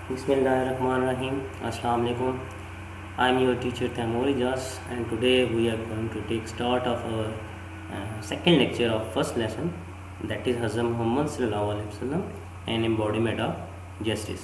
Bismillahirrahmanirrahim. Assalamu alaikum. I'm your teacher Taimur Ijas, and today we are going to take start of our second lecture of first lesson, that is Hazrat Muhammad sallallahu alaihi wasallam and embodiment of justice.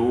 2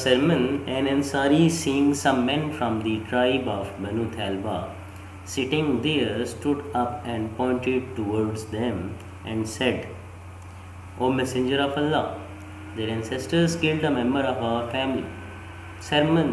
sermon an Ansari seeing some men from the tribe of Banu Thalba sitting there stood up and pointed towards them and said, O messenger of Allah, their ancestors killed a member of our family. sermon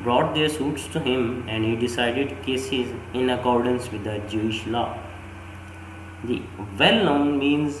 brought their suits to him and he decided cases in accordance with the Jewish law. The well known means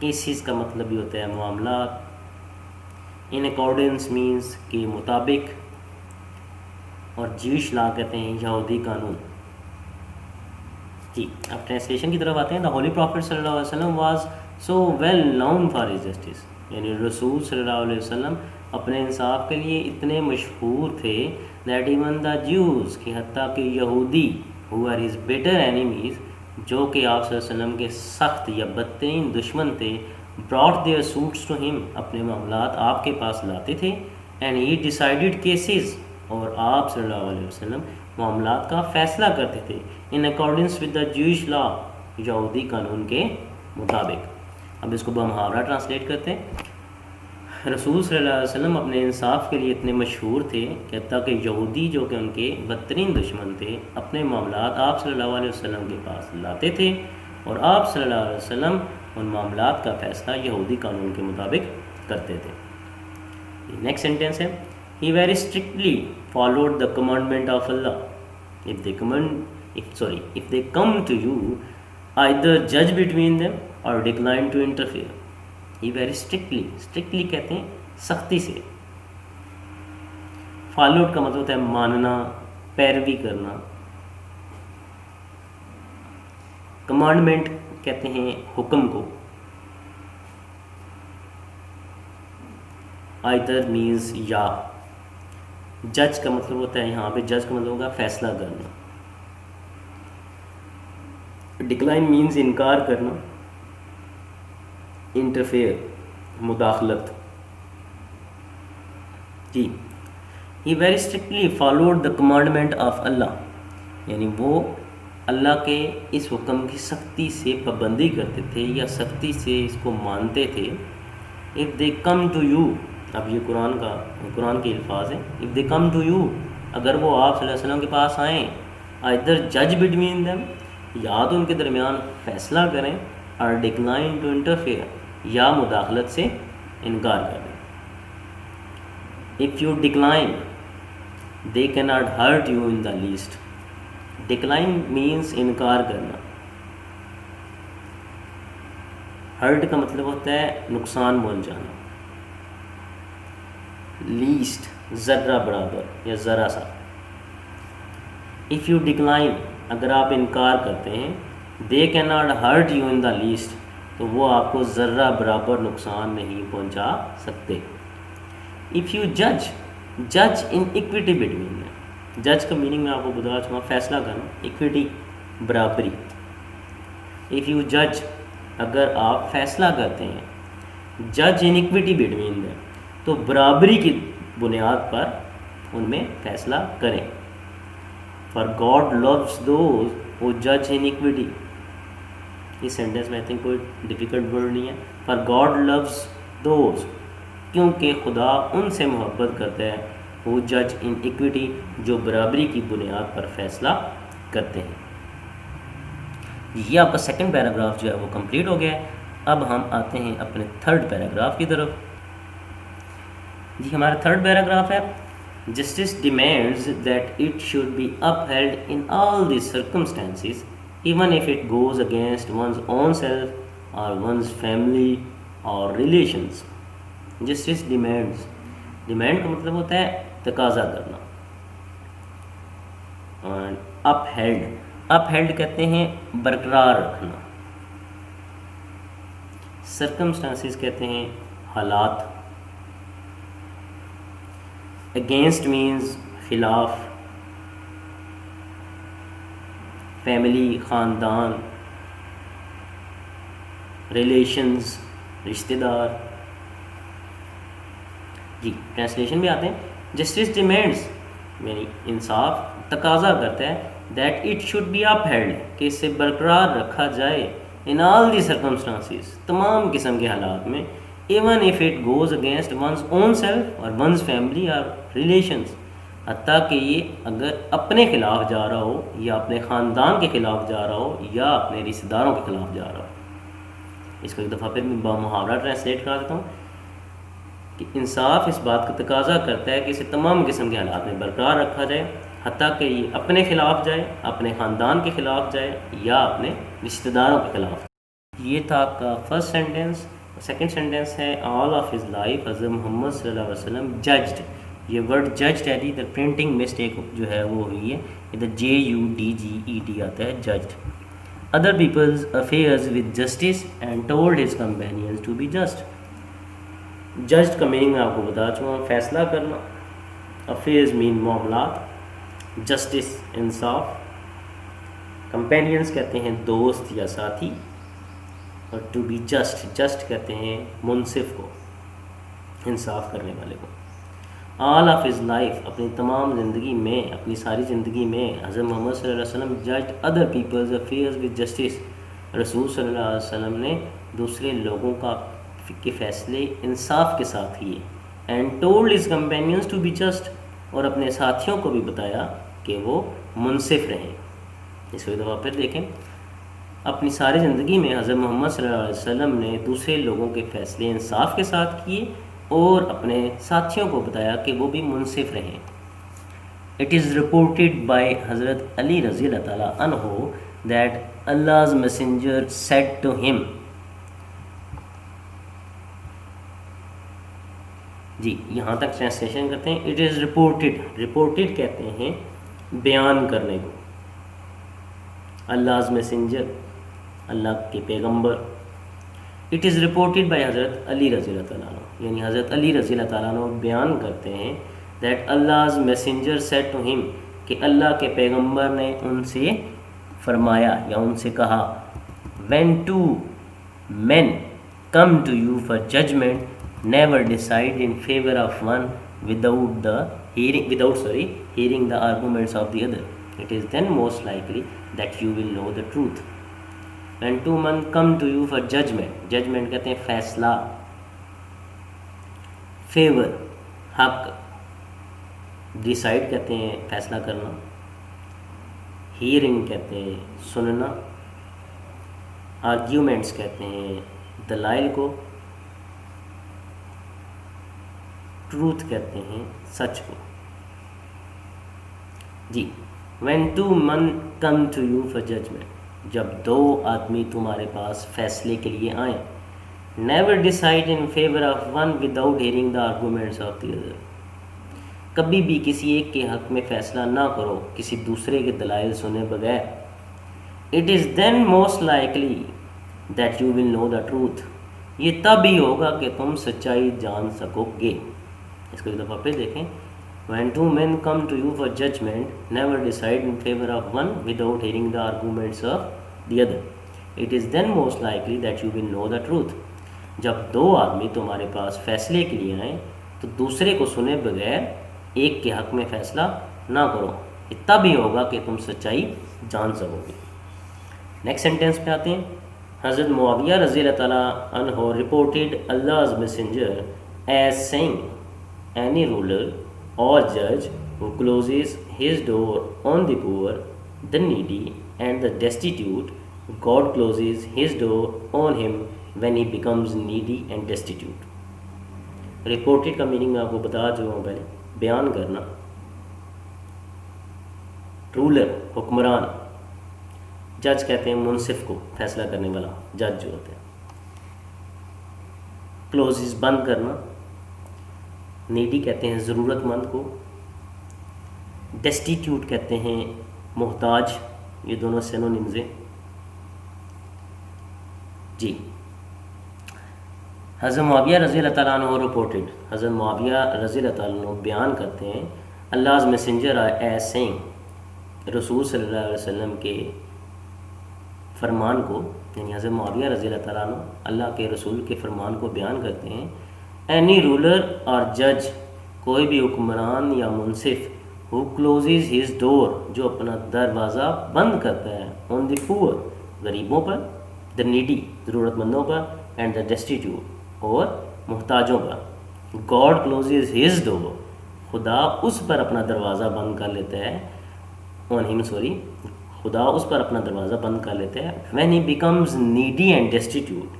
cases کا مطلب بھی ہوتا ہے معاملات. In accordance means کے مطابق, اور Jewish لا کہتے ہیں یہودی قانون. جی اب ٹرانسلیشن کی طرف آتے ہیں. دا ہولی پروفٹ صلی اللہ علیہ وسلم was so well known for his justice, یعنی رسول صلی اللہ علیہ وسلم اپنے انصاف کے لیے اتنے مشہور تھے دیٹ ایون دا جیوز, کہ حتیٰ کہ یہودی who are his bitter enemies, جو کہ آپ صلی اللہ علیہ وسلم کے سخت یا بدترین دشمن تھے, براٹ دیئر سوٹس ٹو ہم, اپنے معاملات آپ کے پاس لاتے تھے. اینڈ ہی ڈیسائیڈڈ کیسز, اور آپ صلی اللہ علیہ وسلم معاملات کا فیصلہ کرتے تھے ان اکارڈنس ود دا جوش لا, یہودی قانون کے مطابق. اب اس کو بمحاورہ ٹرانسلیٹ کرتے ہیں. رسول صلی اللہ علیہ وسلم اپنے انصاف کے لیے اتنے مشہور تھے کہ حتیٰ کہ یہودی جو کہ ان کے بدترین دشمن تھے, اپنے معاملات آپ صلی اللہ علیہ وسلم کے پاس لاتے تھے, اور آپ صلی اللہ علیہ وسلم ان معاملات کا فیصلہ یہودی قانون کے مطابق کرتے تھے. نیکسٹ سینٹینس ہے he very strictly followed the commandment of Allah. if they come to you either judge between them or decline to interfere. he very strictly کہتے ہیں سختی سے. فالوڈ کا مطلب ہوتا ہے ماننا, پیروی کرنا. کمانڈمنٹ کہتے ہیں حکم کو. either means یا. جج کا مطلب ہوتا ہے یہاں پہ جج کا مطلب ہوگا فیصلہ کرنا. ڈکلائن مینز انکار کرنا. انٹرفیئر مداخلت. جی he very strictly followed the commandment of Allah, یعنی وہ اللہ کے اس حکم کی سختی سے پابندی کرتے تھے یا سختی سے اس کو مانتے تھے. If they come to you, اب یہ قرآن کے الفاظ ہیں. If they come to you, اگر وہ آپ صلی اللہ علیہ وسلم کے پاس آئیں, either جج بٹوین دیم, یا تو ان کے درمیان فیصلہ کریں, اور ڈکلائن ٹو انٹرفیئر, یا مداخلت سے انکار کریں. اف یو ڈکلائن دے کی not hurt you in the least. Decline means انکار کرنا. ہرٹ کا مطلب ہوتا ہے نقصان پہنچانا. لیسٹ ذرہ برابر یا ذرا سا. اف یو ڈکلائن, اگر آپ انکار کرتے ہیں, دے کی not hurt you in the least, تو وہ آپ کو ذرہ برابر نقصان نہیں پہنچا سکتے. اف یو جج ان ایکویٹی بٹوین دیم. جج کا میننگ میں آپ کو بتا چکا, فیصلہ کرنا, ایکویٹی برابری. اف یو جج, اگر آپ فیصلہ کرتے ہیں, جج ان ایکویٹی بٹوین دیم, تو برابری کی بنیاد پر ان میں فیصلہ کریں. For God loves those who judge in equity. اس سینٹینس میں آئی تھنک کوئی ڈیفیکلٹ ورڈ نہیں ہے. فار گاڈ لوز دوز, کیونکہ خدا ان سے محبت کرتا ہے, who judge in equity, جو برابری کی بنیاد پر فیصلہ کرتے ہیں. یہ آپ کا سیکنڈ پیراگراف جو ہے وہ کمپلیٹ ہو گیا ہے. اب ہم آتے ہیں اپنے تھرڈ پیراگراف کی طرف. جی ہمارا تھرڈ پیراگراف ہے Justice demands that it should be upheld in all these circumstances, even if it goes against one's own self or one's family or relations. Justice demands. Demand کا مطلب ہوتا ہے تقاضا کرنا. اور upheld کہتے ہیں برقرار رکھنا. Circumstances کہتے ہیں حالات. اگینسٹ مینز خلاف. فیملی خاندان. ریلیشنز رشتہ دار. جی ٹرانسلیشن بھی آتے ہیں. جسٹس ڈیمانڈس یعنی انصاف تقاضا کرتا ہے that it should be up held کہ اسے برقرار رکھا جائے ان آل دی سرکمسٹانسز تمام قسم کے حالات میں. Even if it goes against one's own self اور ونز فیملی اور ریلیشنز, حتیٰ کہ یہ اگر اپنے خلاف جا رہا ہو یا اپنے خاندان کے خلاف جا رہا ہو یا اپنے رشتہ داروں کے خلاف جا رہا ہو. اس کو ایک دفعہ پھر میں بمحاورہ ٹرانسلیٹ کرا دیتا ہوں کہ انصاف اس بات کا تقاضا کرتا ہے کہ اسے تمام قسم کے حالات میں برقرار رکھا جائے, حتیٰ کہ یہ اپنے خلاف جائے, اپنے خاندان کے خلاف جائے یا اپنے رشتہ داروں کے خلاف. یہ تھا آپ کا فرسٹ سینٹینس. سیکنڈ سینٹینس ہے آل آف ہز لائف حضرت محمد صلی اللہ علیہ وسلم ججڈ. یہ ورڈ ججڈ ہے جی، ادھر پرنٹنگ مسٹیک جو ہے وہ ہوئی ہے، ادھر JUDGED آتا ہے judged. Other people's affairs with justice and told his companions to be just. Judged کا میننگ میں آپ کو بتا چکا ہوں، فیصلہ کرنا. افیئرز مین معاملات، جسٹس انصاف، کمپینینز کہتے ہیں دوست یا ساتھی، اور ٹو بی جسٹ، جسٹ کہتے ہیں منصف کو، انصاف کرنے والے کو. آل آف ہز لائف، اپنی تمام زندگی میں، اپنی ساری زندگی میں حضرت محمد صلی اللہ علیہ وسلم judged other people's affairs with justice. رسول صلی اللہ علیہ وسلم نے دوسرے لوگوں کے فیصلے انصاف کے ساتھ کیے. And told his companions to be just, اور اپنے ساتھیوں کو بھی بتایا کہ وہ منصف رہیں. اس کو ایک دفعہ پھر دیکھیں. اپنی ساری زندگی میں حضرت محمد صلی اللہ علیہ وسلم نے دوسرے لوگوں کے فیصلے انصاف کے ساتھ کیے اور اپنے ساتھیوں کو بتایا کہ وہ بھی منصف رہیں. اٹ از رپورٹڈ بائی حضرت علی رضی اللہ تعالیٰ عنہ that Allah's messenger said to him. جی یہاں تک ٹرانسلیشن کرتے ہیں. اٹ از رپورٹڈ، رپورٹڈ کہتے ہیں بیان کرنے کو. Allah's messenger، اللہ کے پیغمبر. اٹ از رپورٹڈ بائی حضرت علی رضی اللہ تعالیٰ عنہ، یعنی حضرت علی رضی اللہ تعالیٰ عنہ بیان کرتے ہیں that Allah's messenger said to him، کہ اللہ کے پیغمبر نے ان سے فرمایا یا ان سے کہا. when two men come to you for judgment never decide in favor of one without hearing the arguments of the other. It is then most likely that you will know the truth. when two men come to you for judgment، judgment کہتے ہیں فیصلہ، favor حق، decide کہتے ہیں فیصلہ کرنا، hearing کہتے ہیں سننا، آرگیومنٹس کہتے ہیں دلائل کو، ٹروتھ کہتے ہیں سچ کو. جی when two men come to you for judgment، جب دو آدمی تمہارے پاس فیصلے کے لیے آئیں. never decide in favor of one without hearing the arguments of the other، کبھی بھی کسی ایک کے حق میں فیصلہ نہ کرو کسی دوسرے کے دلائل سنے بغیر. It is then most likely that you will know the truth، یہ تب ہی ہوگا کہ تم سچائی جان سکو گے. اس کو ایک دفعہ پھر دیکھیں. when two men come to you for judgment never decide in favor of one without hearing the arguments of the other. It is then most likely that you will know the truth، جب دو آدمی تمہارے پاس فیصلے کے لیے آئیں تو دوسرے کو سنے بغیر ایک کے حق میں فیصلہ نہ کرو، یہ تب ہی ہوگا کہ تم سچائی جان سکو گے. نیکسٹ سینٹینس پہ آتے ہیں. حضرت معاویہ رضی اللہ تعالیٰ عنہ reported Allah's messenger as saying، any ruler or judge who closes his door on the poor, the needy and the destitute, God closes his door on him when he becomes needy and destitute. Reported کا meaning میں آپ کو بتا چکا ہوں پہلے، بیان کرنا. رولر حکمران، جج کہتے ہیں منصف کو، فیصلہ کرنے والا جج جو ہوتے ہیں. کلوزز بند کرنا. نیڈی کہتے ہیں ضرورت مند کو. ڈیسٹیٹیوٹ کہتے ہیں محتاج. یہ دونوں سینونیمز ہیں. جی حضرت معاویہ رضی اللہ تعالیٰ عنہ رپورٹڈ، حضرت معاویہ رضی اللہ تعالیٰ عنہ بیان کرتے ہیں Allah's messenger as saying، رسول صلی اللہ علیہ وسلم کے فرمان کو، یعنی حضرت معاویہ رضی اللہ تعالیٰ عنہ اللہ کے رسول کے فرمان کو بیان کرتے ہیں. اینی رولر اور جج، کوئی بھی حکمران یا منصف، who closes his door، جو اپنا دروازہ بند کرتا ہے، on the poor، غریبوں پر، the needy، ضرورت مندوں پر، and the destitute، اور محتاجوں پر. God closes his door، خدا اس پر اپنا دروازہ بند کر لیتا ہے، خدا اس پر اپنا دروازہ بند کر لیتا ہے. when he becomes needy and destitute،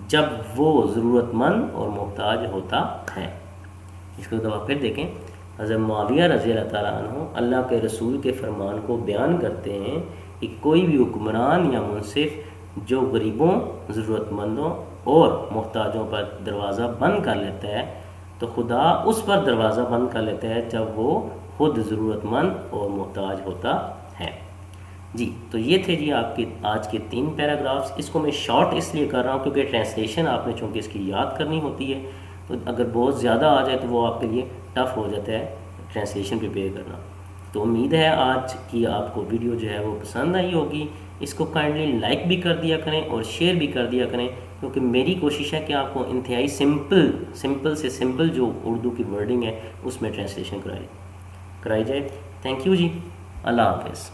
جب وہ ضرورت مند اور محتاج ہوتا ہے. اس کو دفعہ پھر دیکھیں. حضرت معاویہ رضی اللہ تعالیٰ عنہ اللہ کے رسول کے فرمان کو بیان کرتے ہیں کہ کوئی بھی حکمران یا منصف جو غریبوں، ضرورت مندوں اور محتاجوں پر دروازہ بند کر لیتا ہے تو خدا اس پر دروازہ بند کر لیتا ہے جب وہ خود ضرورت مند اور محتاج ہوتا ہے۔ جی تو یہ تھے جی آپ کے آج کے 3 پیراگرافس۔ اس کو میں شارٹ اس لیے کر رہا ہوں کیونکہ ٹرانسلیشن آپ نے چونکہ اس کی یاد کرنی ہوتی ہے، تو اگر بہت زیادہ آ جائے تو وہ آپ کے لیے ٹف ہو جاتا ہے ٹرانسلیشن پریپیئر کرنا۔ تو امید ہے آج کی آپ کو ویڈیو جو ہے وہ پسند آئی ہوگی۔ اس کو کائنڈلی لائک بھی کر دیا کریں اور شیئر بھی کر دیا کریں، کیونکہ میری کوشش ہے کہ آپ کو انتہائی سمپل سے سمپل جو اردو کی ورڈنگ ہے اس میں ٹرانسلیشن کرائی جائے۔ تھینک یو جی، اللہ حافظ۔